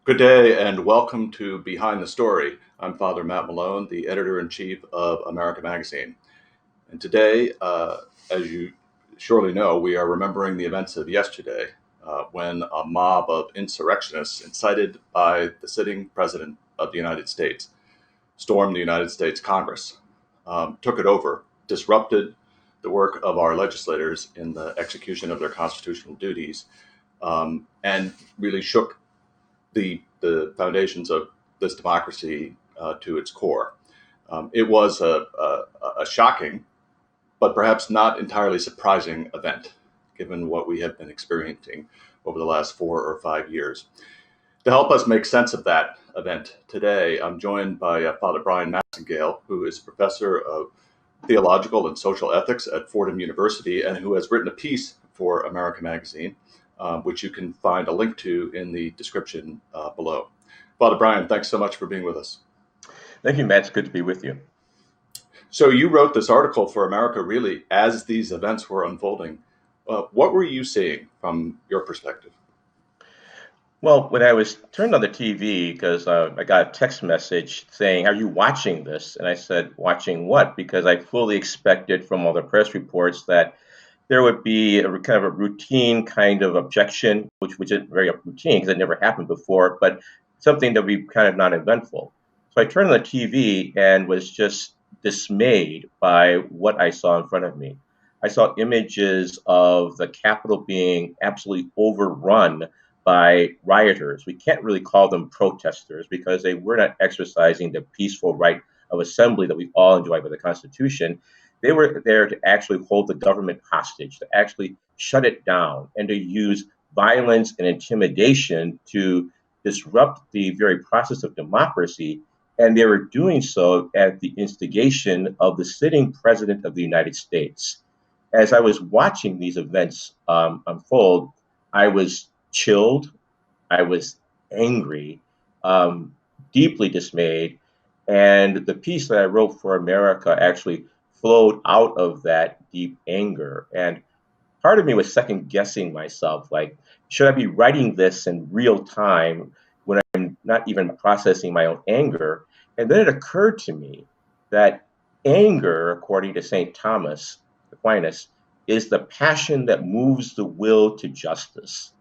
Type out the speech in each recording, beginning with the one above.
Good day and welcome to Behind the Story. I'm Father Matt Malone, the editor-in-chief of America Magazine. And today, as you surely know, we are remembering the events of yesterday when a mob of insurrectionists incited by the sitting president of the United States stormed the United States Congress, took it over, disrupted the work of our legislators in the execution of their constitutional duties, and really shook the foundations of this democracy to its core. It was a shocking, but perhaps not entirely surprising event, given what we have been experiencing over the last 4 or 5 years. To help us make sense of that event today, I'm joined by Father Brian Massengale, who is professor of theological and social ethics at Fordham University and who has written a piece for America Magazine, which you can find a link to in the description below. Father Brian, thanks so much for being with us. Thank you, Matt. It's good to be with you. So you wrote this article for America really as these events were unfolding. What were you seeing from your perspective? Well, when I was turned on the TV, because I got a text message saying, "Are you watching this?" And I said, "Watching what?" Because I fully expected from all the press reports that there would be kind of a routine kind of objection, which isn't very routine because it never happened before, but something that would be kind of non-eventful. So I turned on the TV and was just dismayed by what I saw in front of me. I saw images of the Capitol being absolutely overrun by rioters. We can't really call them protesters because they were not exercising the peaceful right of assembly that we all enjoy by the Constitution. They were there to actually hold the government hostage, to actually shut it down, and to use violence and intimidation to disrupt the very process of democracy. And they were doing so at the instigation of the sitting president of the United States. As I was watching these events unfold, I was chilled, I was angry, um, deeply dismayed, and the piece that I wrote for America actually flowed out of that deep anger. And part of me was second guessing myself, like, should I be writing this in real time when I'm not even processing my own anger? And then it occurred to me that anger, according to St. Thomas Aquinas, is the passion that moves the will to justice.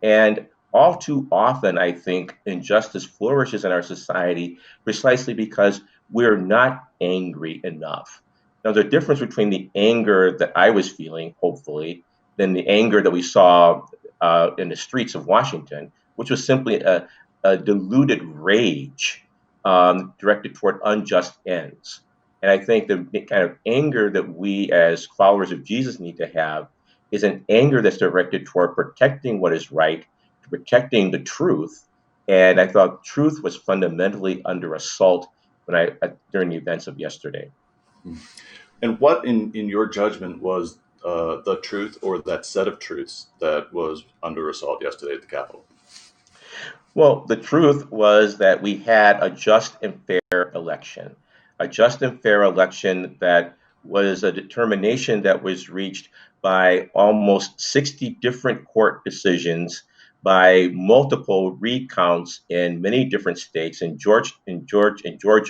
And all too often, I think injustice flourishes in our society precisely because we're not angry enough. Now, there's a difference between the anger that I was feeling, hopefully, than the anger that we saw in the streets of Washington, which was simply a diluted rage directed toward unjust ends. And I think the kind of anger that we as followers of Jesus need to have is an anger that's directed toward protecting what is right, protecting the truth. And I thought truth was fundamentally under assault during the events of yesterday. And what, in your judgment, was the truth or that set of truths that was under assault yesterday at the Capitol? Well, the truth was that we had a just and fair election, a just and fair election that was a determination that was reached by almost 60 different court decisions, by multiple recounts in many different states. In Georgia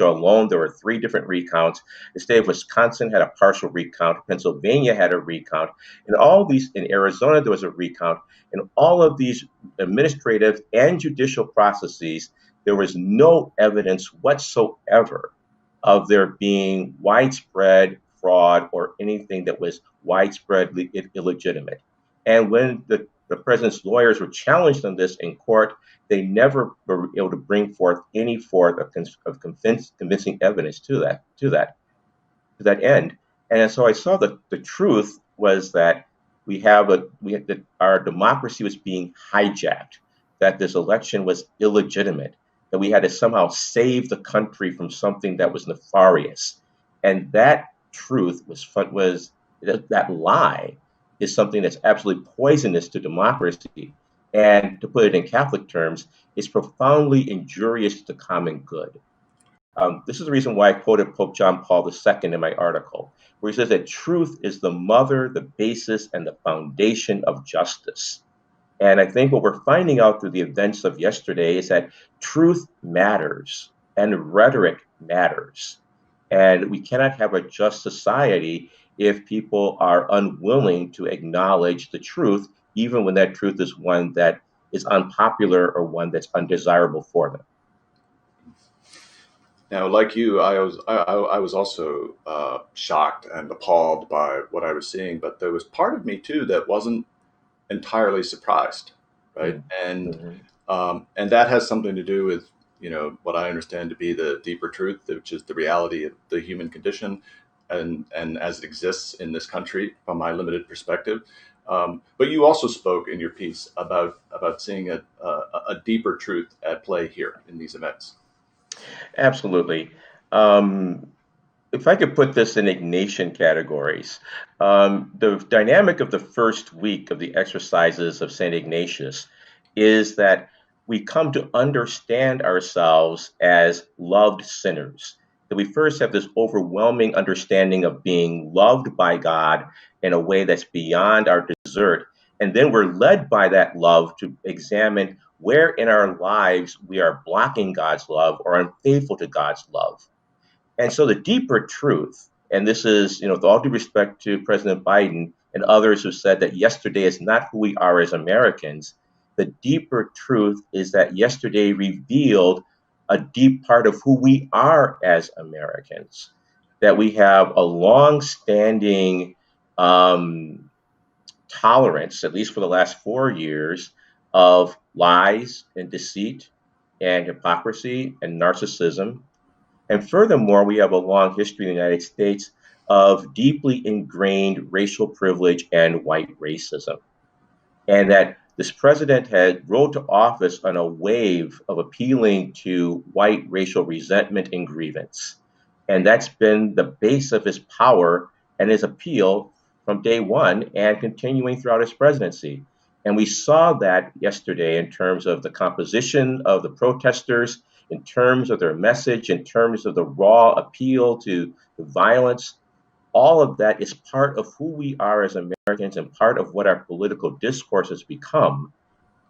alone, there were three different recounts. The state of Wisconsin had a partial recount. Pennsylvania had a recount. In Arizona, there was a recount. In all of these administrative and judicial processes, there was no evidence whatsoever of there being widespread fraud or anything that was widespread illegitimate. And when the president's lawyers were challenged on this in court, they never were able to bring forth any form of convincing evidence to that end. And so I saw that the truth was that our democracy was being hijacked, that this election was illegitimate, that we had to somehow save the country from something that was nefarious. And that truth was that lie is something that's absolutely poisonous to democracy. And to put it in Catholic terms, it's profoundly injurious to the common good. This is the reason why I quoted Pope John Paul II in my article, where he says that truth is the mother, the basis, and the foundation of justice. And I think what we're finding out through the events of yesterday is that truth matters and rhetoric matters. And we cannot have a just society if people are unwilling to acknowledge the truth, even when that truth is one that is unpopular or one that's undesirable for them. Now, like you, I was also shocked and appalled by what I was seeing, but there was part of me too that wasn't entirely surprised, right? Mm-hmm. And that has something to do with what I understand to be the deeper truth, which is the reality of the human condition, and as it exists in this country from my limited perspective. But you also spoke in your piece about seeing a deeper truth at play here in these events. Absolutely. Um, if I could put this in Ignatian categories, the dynamic of the first week of the exercises of St. Ignatius is that we come to understand ourselves as loved sinners. That we first have this overwhelming understanding of being loved by God in a way that's beyond our desert. And then we're led by that love to examine where in our lives we are blocking God's love or unfaithful to God's love. And so the deeper truth, and this is, with all due respect to President Biden and others who said that yesterday is not who we are as Americans, the deeper truth is that yesterday revealed a deep part of who we are as Americans, that we have a long-standing um, tolerance, at least for the last 4 years, of lies and deceit and hypocrisy and narcissism, and furthermore, we have a long history in the United States of deeply ingrained racial privilege and white racism. And that this president had rode to office on a wave of appealing to white racial resentment and grievance. And that's been the base of his power and his appeal from day one and continuing throughout his presidency. And we saw that yesterday in terms of the composition of the protesters, in terms of their message, in terms of the raw appeal to the violence. All of that is part of who we are as Americans and part of what our political discourse has become.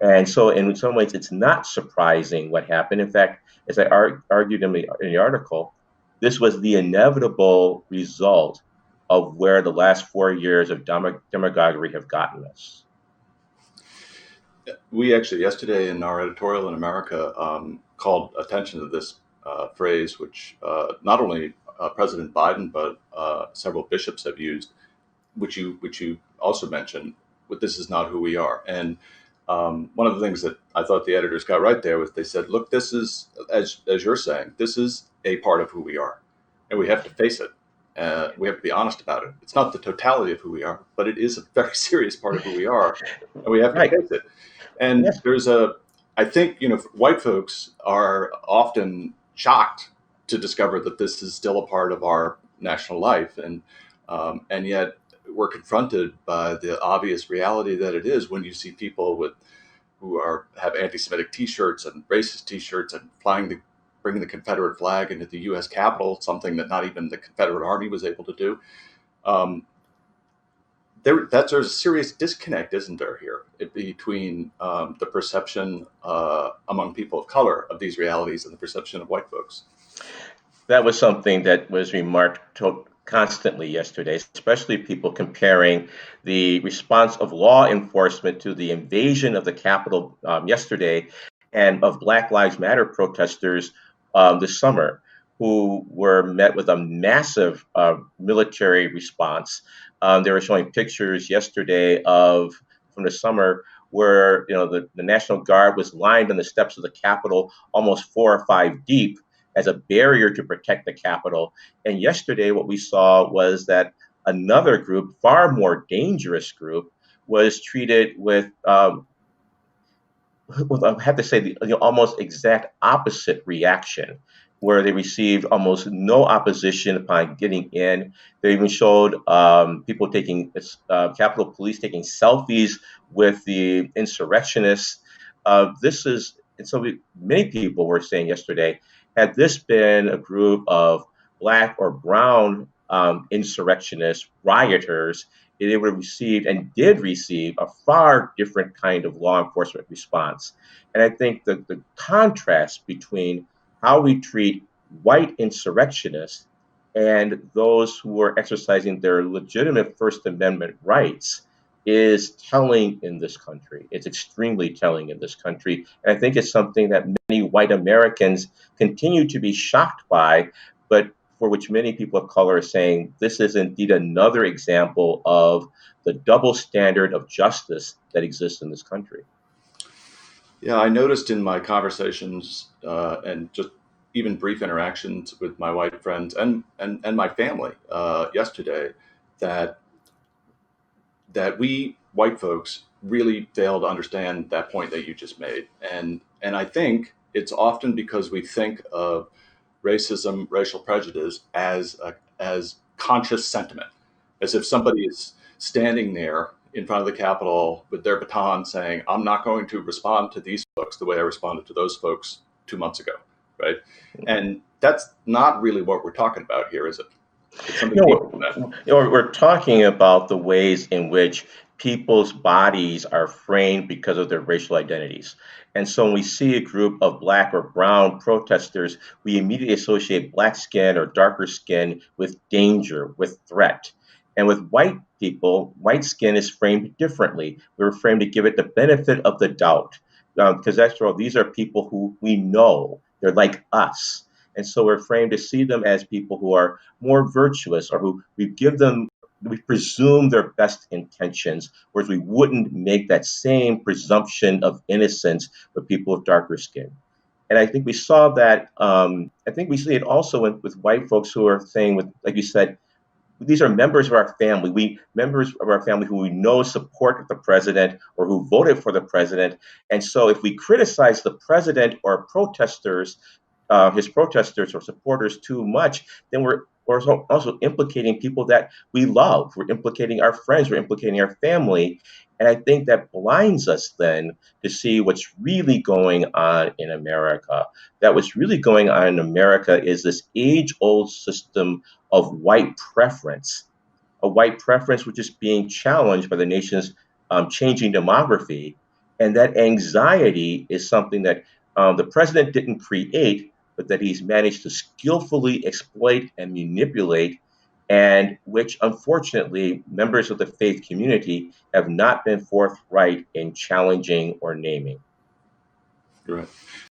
And so, in some ways, it's not surprising what happened. In fact, as I argued in the article, this was the inevitable result of where the last 4 years of demagoguery have gotten us. We actually yesterday in our editorial in America called attention to this phrase, which not only President Biden but several bishops have used, which you also mentioned. But this is not who we are. And one of the things that I thought the editors got right there was they said, "Look, this is as you're saying, this is a part of who we are, and we have to face it. We have to be honest about it. It's not the totality of who we are, but it is a very serious part of who we are, and we have to Right. face it." And Yes. I think, white folks are often shocked to discover that this is still a part of our national life. And yet we're confronted by the obvious reality that it is when you see people have anti-Semitic T-shirts and racist T-shirts and bringing the Confederate flag into the U.S. Capitol, something that not even the Confederate Army was able to do. There's a serious disconnect, isn't there, here between the perception among people of color of these realities and the perception of white folks. That was something that was remarked constantly yesterday, especially people comparing the response of law enforcement to the invasion of the Capitol yesterday and of Black Lives Matter protesters this summer, who were met with a massive military response. They were showing pictures yesterday from the summer where the National Guard was lined on the steps of the Capitol almost 4 or 5 deep as a barrier to protect the Capitol. And yesterday, what we saw was that another group, far more dangerous group, was treated with I have to say, the almost exact opposite reaction, where they received almost no opposition upon getting in. They even showed people Capitol Police taking selfies with the insurrectionists. And so many people were saying yesterday, had this been a group of Black or brown insurrectionists, rioters, they would have received and did receive a far different kind of law enforcement response. And I think the contrast between how we treat white insurrectionists and those who are exercising their legitimate First Amendment rights is telling in this country. It's extremely telling in this country. And I think it's something that many white Americans continue to be shocked by, but for which many people of color are saying this is indeed another example of the double standard of justice that exists in this country. Yeah, I noticed in my conversations and just even brief interactions with my white friends and my family yesterday that we white folks really fail to understand that point that you just made. And I think it's often because we think of racism, racial prejudice as conscious sentiment, as if somebody is standing there in front of the Capitol with their baton saying, "I'm not going to respond to these folks the way I responded to those folks 2 months ago," right? And that's not really what we're talking about here, is it? It's something You deeper know, than that. we're talking about the ways in which people's bodies are framed because of their racial identities. And so when we see a group of black or brown protesters, we immediately associate black skin or darker skin with danger, with threat. And with white people, white skin is framed differently. We're framed to give it the benefit of the doubt. Because after all, these are people who we know, they're like us. And so we're framed to see them as people who are more virtuous or who we presume their best intentions, whereas we wouldn't make that same presumption of innocence with people with darker skin. And I think we saw that. I think we see it also with white folks who are saying, with like you said, these are members of our family. We members of our family who we know support the president or who voted for the president. And so, if we criticize the president or protesters, his protesters or supporters too much, then we're also implicating people that we love. We're implicating our friends. We're implicating our family. And I think that blinds us then to see what's really going on in America. That what's really going on in America is this age old system of white preference, a white preference which is being challenged by the nation's changing demography. And that anxiety is something that the president didn't create, but that he's managed to skillfully exploit and manipulate, and which unfortunately members of the faith community have not been forthright in challenging or naming. Right.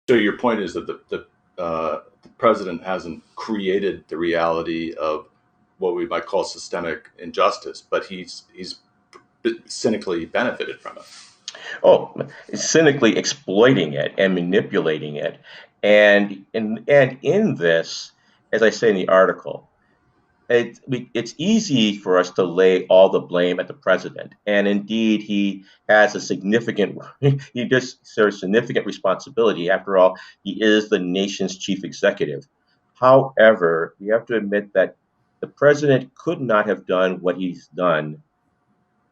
So your point is that the president hasn't created the reality of what we might call systemic injustice, but he's cynically benefited from it. Oh, cynically exploiting it and manipulating it. And in this, as I say in the article, it's easy for us to lay all the blame at the president, and indeed he has a significant he just serves significant responsibility. After all, he is the nation's chief executive. However, you have to admit that the president could not have done what he's done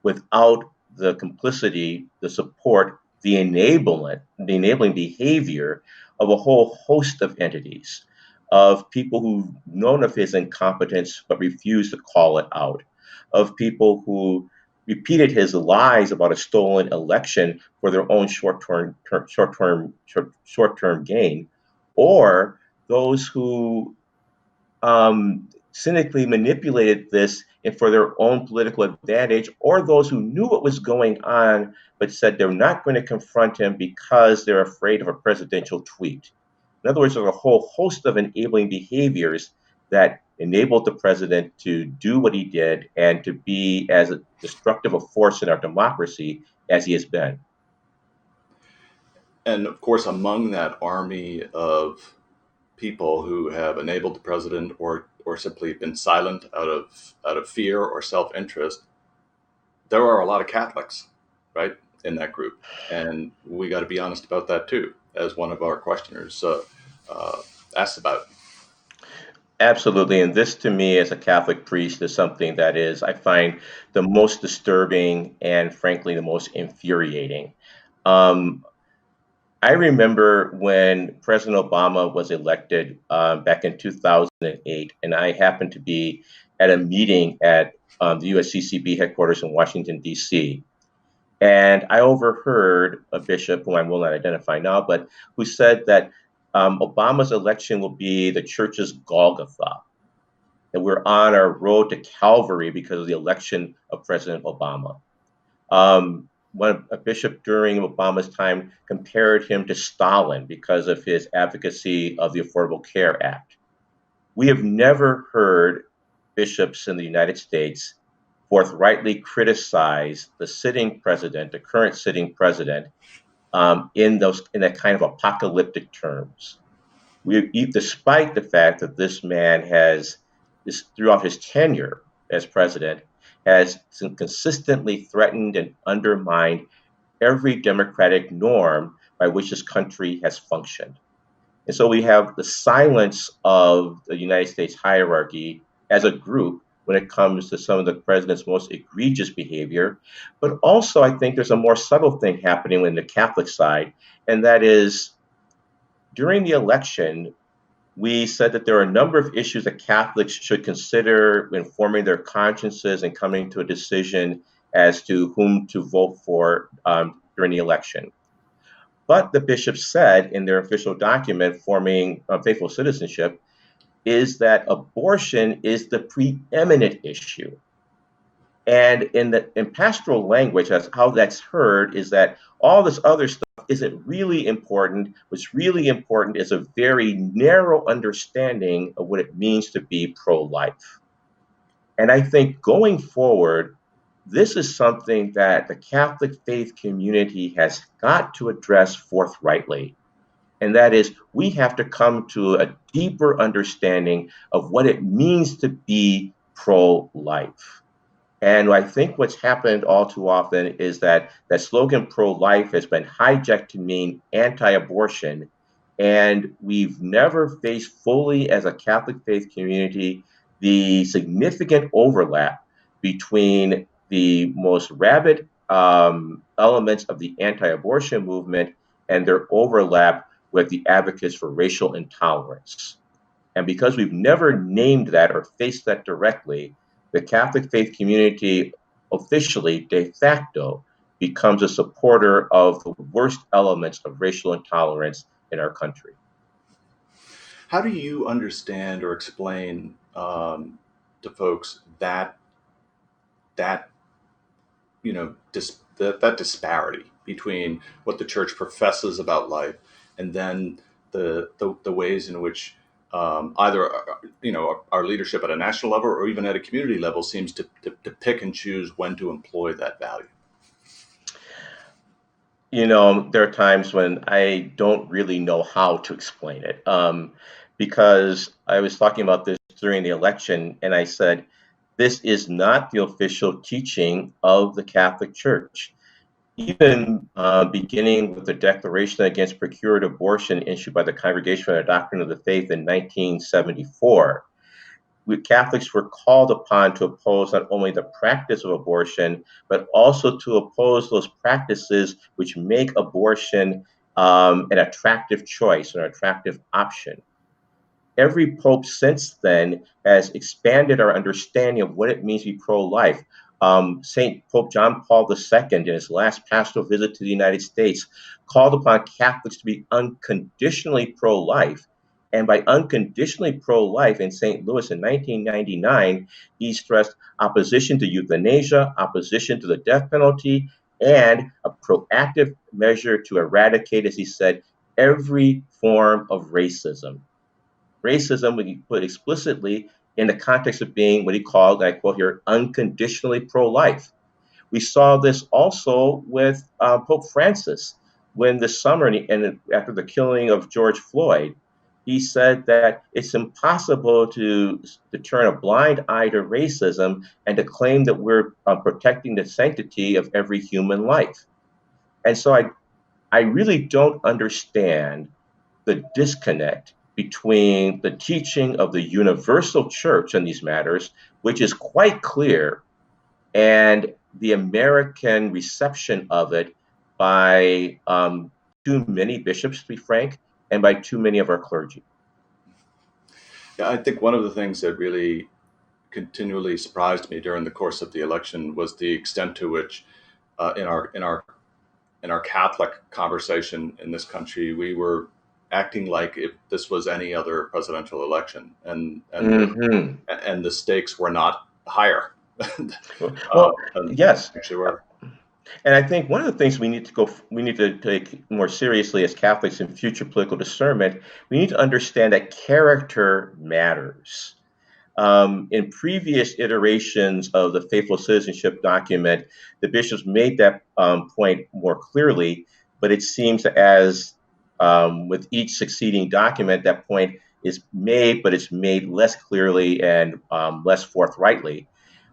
without the complicity, the support, the enabling behavior of a whole host of entities, of people who've known of his incompetence but refused to call it out, of people who repeated his lies about a stolen election for their own short-term gain, or those who cynically manipulated this and for their own political advantage, or those who knew what was going on but said they're not going to confront him because they're afraid of a presidential tweet. In other words, there are a whole host of enabling behaviors that enabled the president to do what he did and to be as a destructive a force in our democracy as he has been. And of course, among that army of people who have enabled the president or simply been silent out of fear or self interest, there are a lot of Catholics, right, in that group, and we got to be honest about that too, as one of our questioners uh, asked about. Absolutely. And this to me as a Catholic priest is something that is, I find, the most disturbing and frankly the most infuriating. Um, I remember when President Obama was elected back in 2008, and I happened to be at a meeting at the USCCB headquarters in Washington, D.C. And I overheard a bishop, whom I will not identify now, but who said that Obama's election will be the church's Golgotha, that we're on our road to Calvary because of the election of President Obama. A bishop during Obama's time compared him to Stalin because of his advocacy of the Affordable Care Act. We have never heard bishops in the United States forthrightly criticize the sitting president, the current sitting president, in that kind of apocalyptic terms. Despite the fact that this man throughout his tenure as president, has consistently threatened and undermined every democratic norm by which this country has functioned. And so we have the silence of the United States hierarchy as a group when it comes to some of the president's most egregious behavior. But also, I think there's a more subtle thing happening in the Catholic side, and that is during the election, we said that there are a number of issues that Catholics should consider in forming their consciences and coming to a decision as to whom to vote for during the election. But the bishops said in their official document forming faithful citizenship is that abortion is the preeminent issue. And in pastoral language, that's how that's heard, is that all this other stuff isn't really important. What's really important is a very narrow understanding of what it means to be pro-life. And I think going forward, this is something that the Catholic faith community has got to address forthrightly. And that is, we have to come to a deeper understanding of what it means to be pro-life. And I think what's happened all too often is that slogan pro-life has been hijacked to mean anti-abortion. And we've never faced fully as a Catholic faith community the significant overlap between the most rabid elements of the anti-abortion movement and their overlap with the advocates for racial intolerance. And because we've never named that or faced that directly, the Catholic faith community officially, de facto, becomes a supporter of the worst elements of racial intolerance in our country. How do you understand or explain to folks that that disparity between what the church professes about life and then the ways in which either our leadership at a national level or even at a community level seems to pick and choose when to employ that value? There are times when I don't really know how to explain it, because I was talking about this during the election, and I said, this is not the official teaching of the Catholic Church. Even beginning with the Declaration Against Procured Abortion issued by the Congregation for the Doctrine of the Faith in 1974, Catholics were called upon to oppose not only the practice of abortion, but also to oppose those practices which make abortion an attractive choice, an attractive option. Every pope since then has expanded our understanding of what it means to be pro-life. St. Pope John Paul II, in his last pastoral visit to the United States, called upon Catholics to be unconditionally pro-life. And by unconditionally pro-life in St. Louis in 1999, he stressed opposition to euthanasia, opposition to the death penalty, and a proactive measure to eradicate, as he said, every form of racism. Racism, when he put explicitly in the context of being what he called, I quote here, unconditionally pro-life. We saw this also with Pope Francis when this summer, and after the killing of George Floyd, he said that it's impossible to turn a blind eye to racism and to claim that we're protecting the sanctity of every human life. And so I really don't understand the disconnect between the teaching of the universal church on these matters, which is quite clear, and the American reception of it by too many bishops, to be frank, and by too many of our clergy. Yeah, I think one of the things that really continually surprised me during the course of the election was the extent to which, in our Catholic conversation in this country, we were acting like if this was any other presidential election, Hmm. and the stakes were not higher. Well, Than yes. actually were. And I think one of the things we need to take more seriously as Catholics in future political discernment, we need to understand that character matters. In previous iterations of the faithful citizenship document, the bishops made that point more clearly, but it seems as with each succeeding document, that point is made, but it's made less clearly and less forthrightly.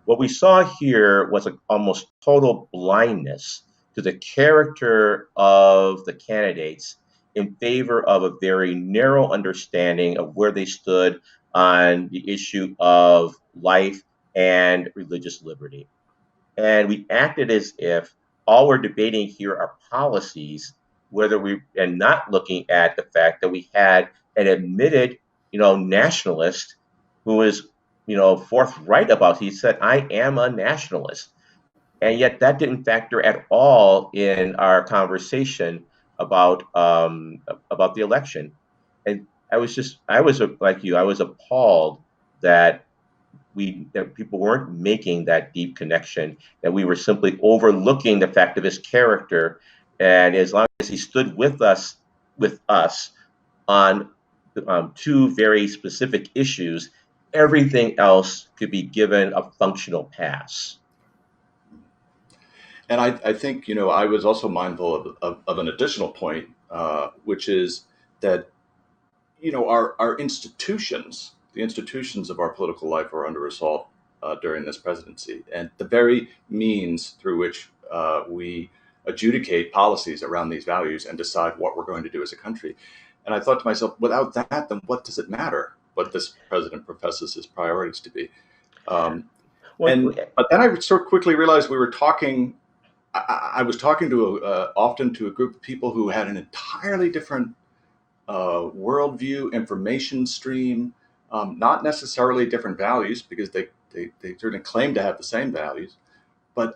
What we saw here was an almost total blindness to the character of the candidates in favor of a very narrow understanding of where they stood on the issue of life and religious liberty. And we acted as if all we're debating here are policies, and not looking at the fact that we had an admitted, nationalist who is, forthright about. He said, "I am a nationalist," and yet that didn't factor at all in our conversation about the election. And I was like you, I was appalled that that people weren't making that deep connection, that we were simply overlooking the fact of his character. And as long as he stood with us on two very specific issues, everything else could be given a functional pass. And I think, I was also mindful of an additional point, which is that, our institutions, the institutions of our political life, are under assault during this presidency. And the very means through which we adjudicate policies around these values and decide what we're going to do as a country. And I thought to myself, without that, then what does it matter what this president professes his priorities to be? Um, Well, but then I sort of quickly realized we were talking. I was talking to often to a group of people who had an entirely different worldview, information stream, not necessarily different values, because they certainly claim to have the same values, but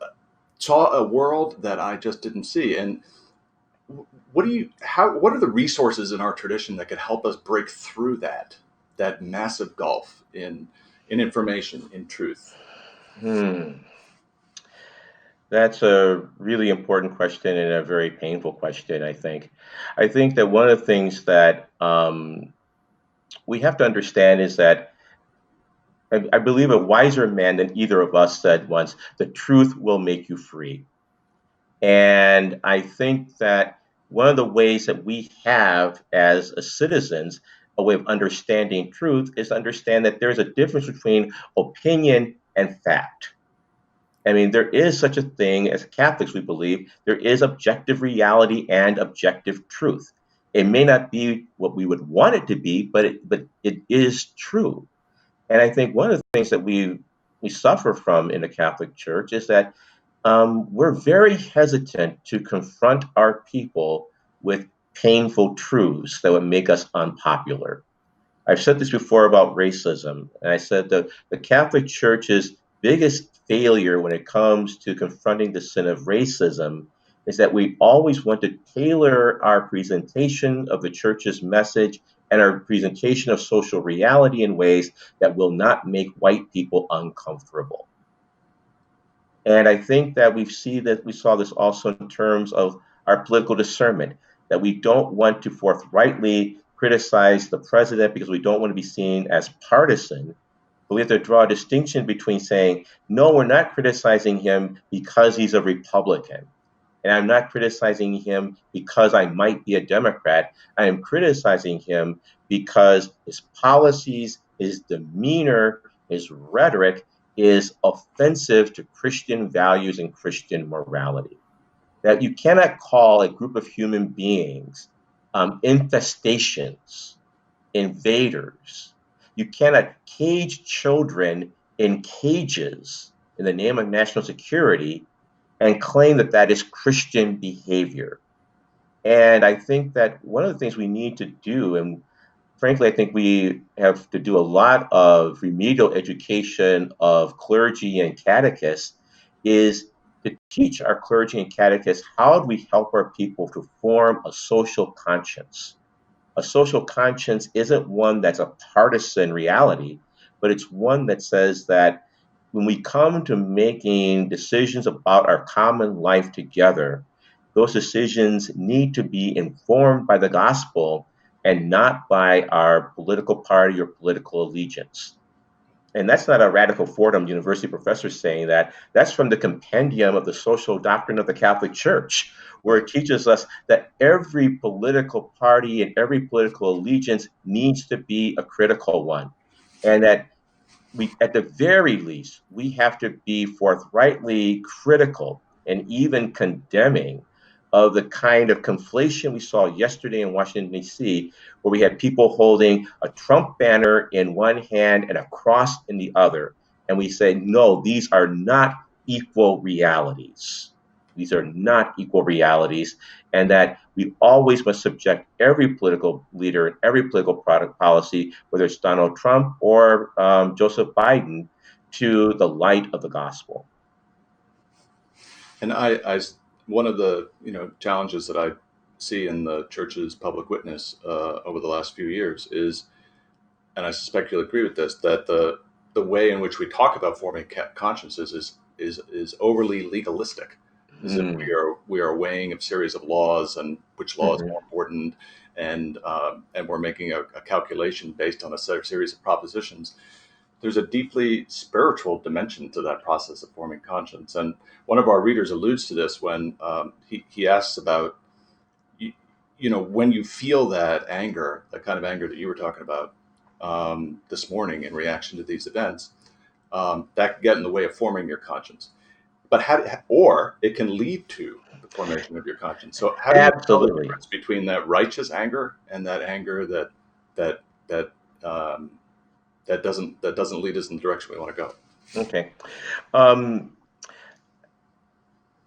saw a world that I just didn't see. And what are the resources in our tradition that could help us break through that massive gulf in information, in truth? hmm, that's a really important question and a very painful question, I think. I think that one of the things that we have to understand is that I believe a wiser man than either of us said once, the truth will make you free. And I think that one of the ways that we have as citizens a way of understanding truth is to understand that there's a difference between opinion and fact. I mean, there is such a thing as Catholics, we believe there is objective reality and objective truth. It may not be what we would want it to be, but it is true. And I think one of the things that we suffer from in the Catholic Church is that we're very hesitant to confront our people with painful truths that would make us unpopular. I've said this before about racism, and I said that the Catholic Church's biggest failure when it comes to confronting the sin of racism is that we always want to tailor our presentation of the church's message and our presentation of social reality in ways that will not make white people uncomfortable. And I think that we saw this also in terms of our political discernment, that we don't want to forthrightly criticize the president because we don't want to be seen as partisan. But we have to draw a distinction between saying, no, we're not criticizing him because he's a Republican. And I'm not criticizing him because I might be a Democrat. I am criticizing him because his policies, his demeanor, his rhetoric is offensive to Christian values and Christian morality. That you cannot call a group of human beings infestations, invaders. You cannot cage children in cages in the name of national security and claim that that is Christian behavior. And I think that one of the things we need to do, and frankly, I think we have to do a lot of remedial education of clergy and catechists is to teach our clergy and catechists how do we help our people to form a social conscience. A social conscience isn't one that's a partisan reality, but it's one that says that when we come to making decisions about our common life together, those decisions need to be informed by the gospel and not by our political party or political allegiance. And that's not a radical Fordham University professor saying that. That's from the compendium of the social doctrine of the Catholic Church, where Right. it teaches us that every political party and every political allegiance needs to be a critical one. And that we, at the very least, we have to be forthrightly critical and even condemning of the kind of conflation we saw yesterday in Washington, D.C., where we had people holding a Trump banner in one hand and a cross in the other. And we say, no, these are not equal realities. These are not equal realities, and that we always must subject every political leader and every political product policy, whether it's Donald Trump or Joseph Biden, to the light of the gospel. And one of the challenges that I see in the church's public witness over the last few years is, and I suspect you'll agree with this, that the way in which we talk about forming consciences is overly legalistic, as if Mm. we are weighing a series of laws and which law is Mhm. more important, and we're making a calculation based on a series of propositions. There's a deeply spiritual dimension to that process of forming conscience, and one of our readers alludes to this when he asks about you, when you feel that anger, the kind of anger that you were talking about this morning in reaction to these events, that can get in the way of forming your conscience. But or it can lead to the formation of your conscience. So how do you tell the Absolutely. difference between that righteous anger and that anger that that um, that doesn't lead us in the direction we want to go? Okay. Um,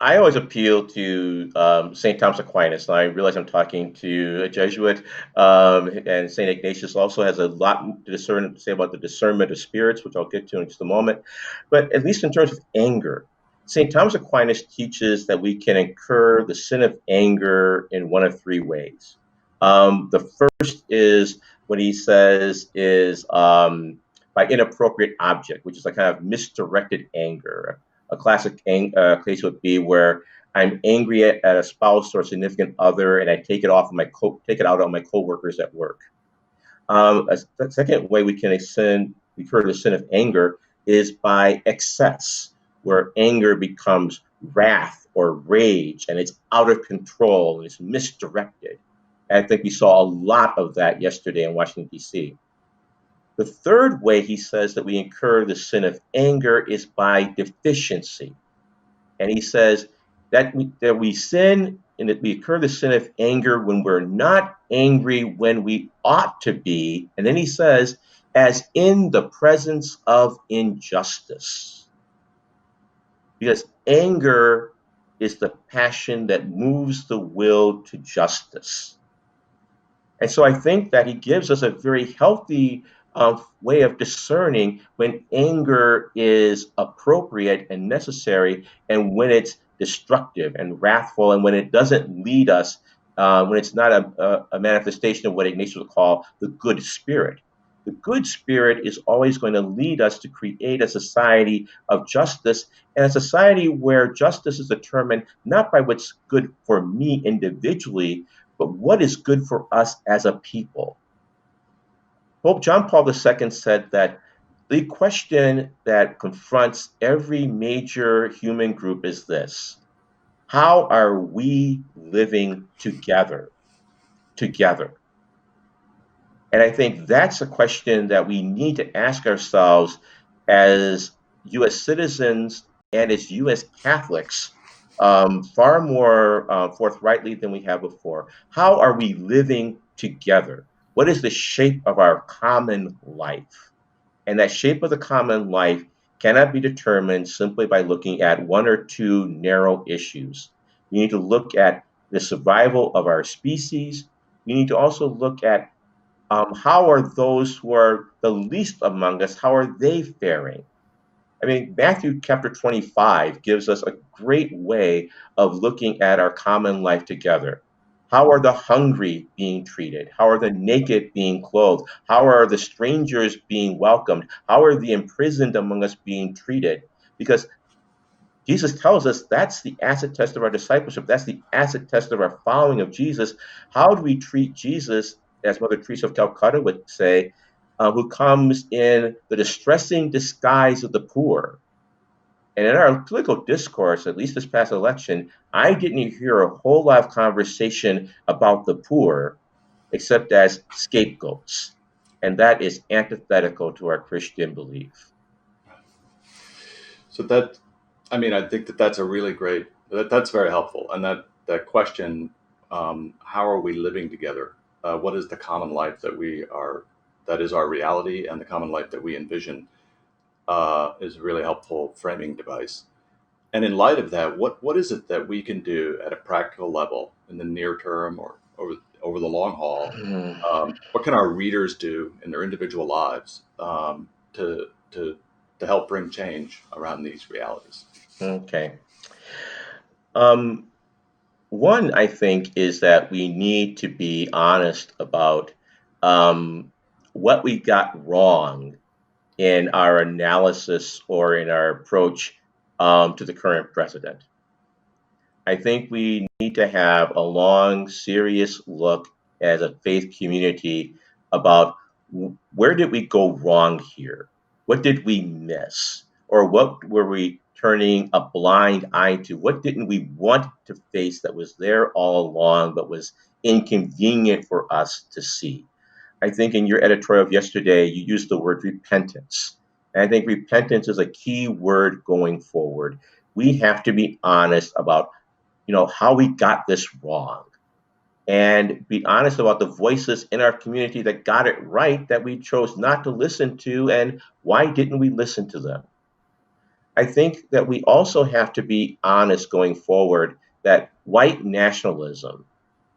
I always appeal to St. Thomas Aquinas. And I realize I'm talking to a Jesuit, and St. Ignatius also has a lot to say about the discernment of spirits, which I'll get to in just a moment. But at least in terms of anger, St. Thomas Aquinas teaches that we can incur the sin of anger in one of three ways. The first is what he says is by inappropriate object, which is a kind of misdirected anger. A classic case would be where I'm angry at a spouse or a significant other, and I take it take it out on my coworkers at work. A second way we can incur the sin of anger is by excess, where anger becomes wrath or rage, and it's out of control and it's misdirected. And I think we saw a lot of that yesterday in Washington, D.C. The third way he says that we incur the sin of anger is by deficiency. And he says that we sin and that we incur the sin of anger when we're not angry when we ought to be. And then he says, as in the presence of injustice. Because anger is the passion that moves the will to justice. And so I think that he gives us a very healthy way of discerning when anger is appropriate and necessary, and when it's destructive and wrathful, and when it doesn't lead us, when it's not a manifestation of what Ignatius would call the good spirit. The good spirit is always going to lead us to create a society of justice, and a society where justice is determined not by what's good for me individually, but what is good for us as a people. Pope John Paul II said that the question that confronts every major human group is this: how are we living together? Together. And I think that's a question that we need to ask ourselves as US citizens and as US Catholics, far more forthrightly than we have before. How are we living together? What is the shape of our common life? And that shape of the common life cannot be determined simply by looking at one or two narrow issues. We need to look at the survival of our species. We need to also look at How are those who are the least among us, how are they faring? I mean, Matthew chapter 25 gives us a great way of looking at our common life together. How are the hungry being treated? How are the naked being clothed? How are the strangers being welcomed? How are the imprisoned among us being treated? Because Jesus tells us that's the acid test of our discipleship. That's the acid test of our following of Jesus. How do we treat Jesus, as Mother Teresa of Calcutta would say, who comes in the distressing disguise of the poor? And in our political discourse, at least this past election, I didn't hear a whole lot of conversation about the poor except as scapegoats. And that is antithetical to our Christian belief. So that, I mean, I think that that's a really great, that's very helpful. And that question, how are we living together? What is the common life that is our reality, and the common life that we envision is a really helpful framing device. And in light of that, what is it that we can do at a practical level in the near term or over the long haul? Hmm. What can our readers do in their individual lives to help bring change around these realities? Okay. Um, One, I think, is that we need to be honest about um, what we got wrong in our analysis or in our approach to the current president. I think we need to have a long, serious look as a faith community about where did we go wrong here? What did we miss? Or what were we turning a blind eye to? What didn't we want to face that was there all along but was inconvenient for us to see? I think in your editorial of yesterday, you used the word repentance. And I think repentance is a key word going forward. We have to be honest about how we got this wrong and be honest about the voices in our community that got it right that we chose not to listen to, and why didn't we listen to them. I think that we also have to be honest going forward that white nationalism,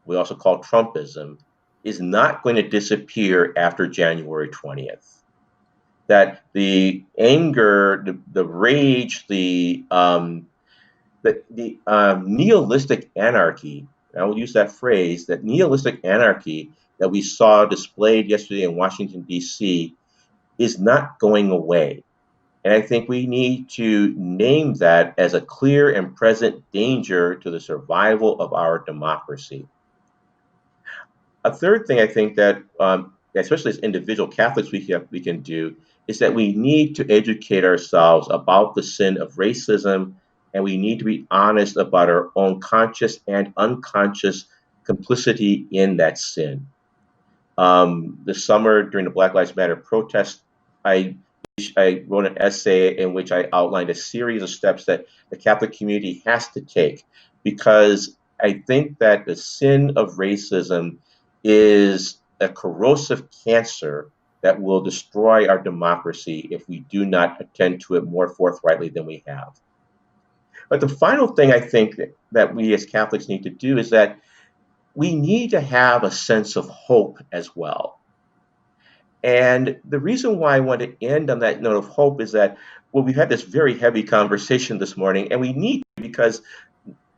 we also call Trumpism, is not going to disappear after January 20th. That the anger, the rage, the nihilistic anarchy, I will use that phrase, that nihilistic anarchy that we saw displayed yesterday in Washington, D.C., is not going away. And I think we need to name that as a clear and present danger to the survival of our democracy. A third thing I think that, especially as individual Catholics, we can do is that we need to educate ourselves about the sin of racism, and we need to be honest about our own conscious and unconscious complicity in that sin. This summer, during the Black Lives Matter protest, I I wrote an essay in which I outlined a series of steps that the Catholic community has to take, because I think that the sin of racism is a corrosive cancer that will destroy our democracy if we do not attend to it more forthrightly than we have. But the final thing I think that we as Catholics need to do is that we need to have a sense of hope as well. And the reason why I want to end on that note of hope is that, well, we've had this very heavy conversation this morning, and we need to, because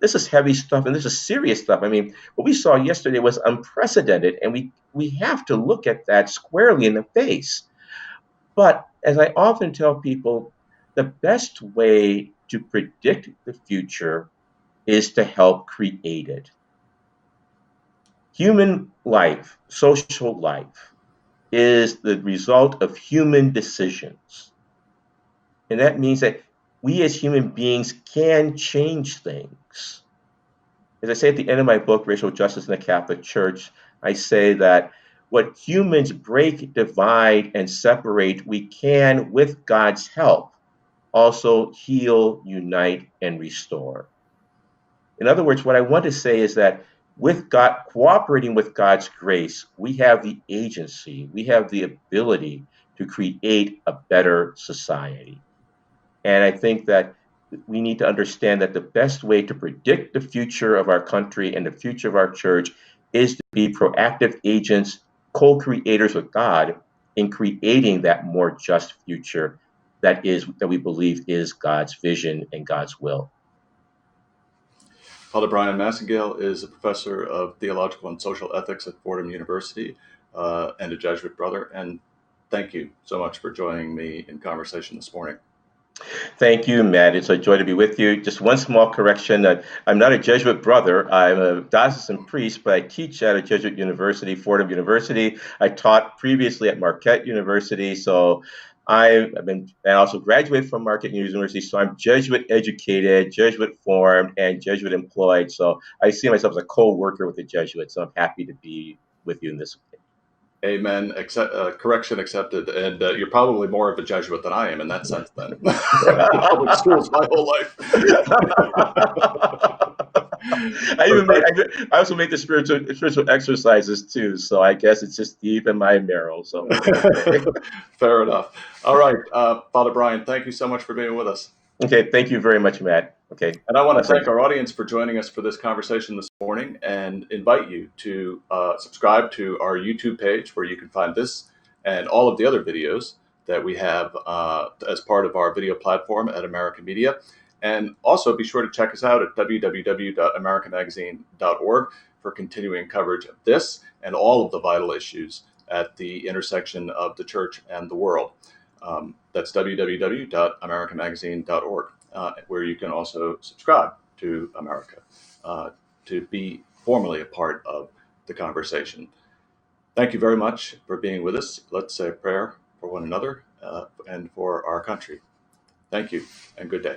this is heavy stuff and this is serious stuff. I mean, what we saw yesterday was unprecedented, and we have to look at that squarely in the face. But as I often tell people, the best way to predict the future is to help create it. Human life, social life, is the result of human decisions. And that means that we as human beings can change things. As I say at the end of my book, Racial Justice in the Catholic Church, I say that what humans break, divide, and separate, we can, with God's help, also heal, unite, and restore. In other words, what I want to say is that with God, cooperating with God's grace, we have the agency, we have the ability to create a better society. And I think that we need to understand that the best way to predict the future of our country and the future of our church is to be proactive agents co-creators with God in creating that more just future that we believe is God's vision and God's will. Father Brian Massengale is a professor of theological and social ethics at Fordham University and a Jesuit brother. And thank you so much for joining me in conversation this morning. Thank you, Matt. It's a joy to be with you. Just one small correction. I'm not a Jesuit brother. I'm a diocesan priest, but I teach at a Jesuit university, Fordham University. I taught previously at Marquette University, so and also graduated from Marquette University, so I'm Jesuit educated, Jesuit formed, and Jesuit employed. So I see myself as a co-worker with the Jesuits, so I'm happy to be with you in this. Amen. Correction accepted. And you're probably more of a Jesuit than I am in that sense, then. Public schools my whole life. I also make the spiritual exercises too, so I guess it's just deep in my marrow. So fair enough. All right, Father Brian, thank you so much for being with us. Okay, thank you very much, Matt. Okay, and I want to thank our audience for joining us for this conversation this morning, and invite you to subscribe to our YouTube page, where you can find this and all of the other videos that we have as part of our video platform at America Media. And also be sure to check us out at www.americamagazine.org for continuing coverage of this and all of the vital issues at the intersection of the church and the world. That's www.americamagazine.org, where you can also subscribe to America to be formally a part of the conversation. Thank you very much for being with us. Let's say a prayer for one another and for our country. Thank you, and good day.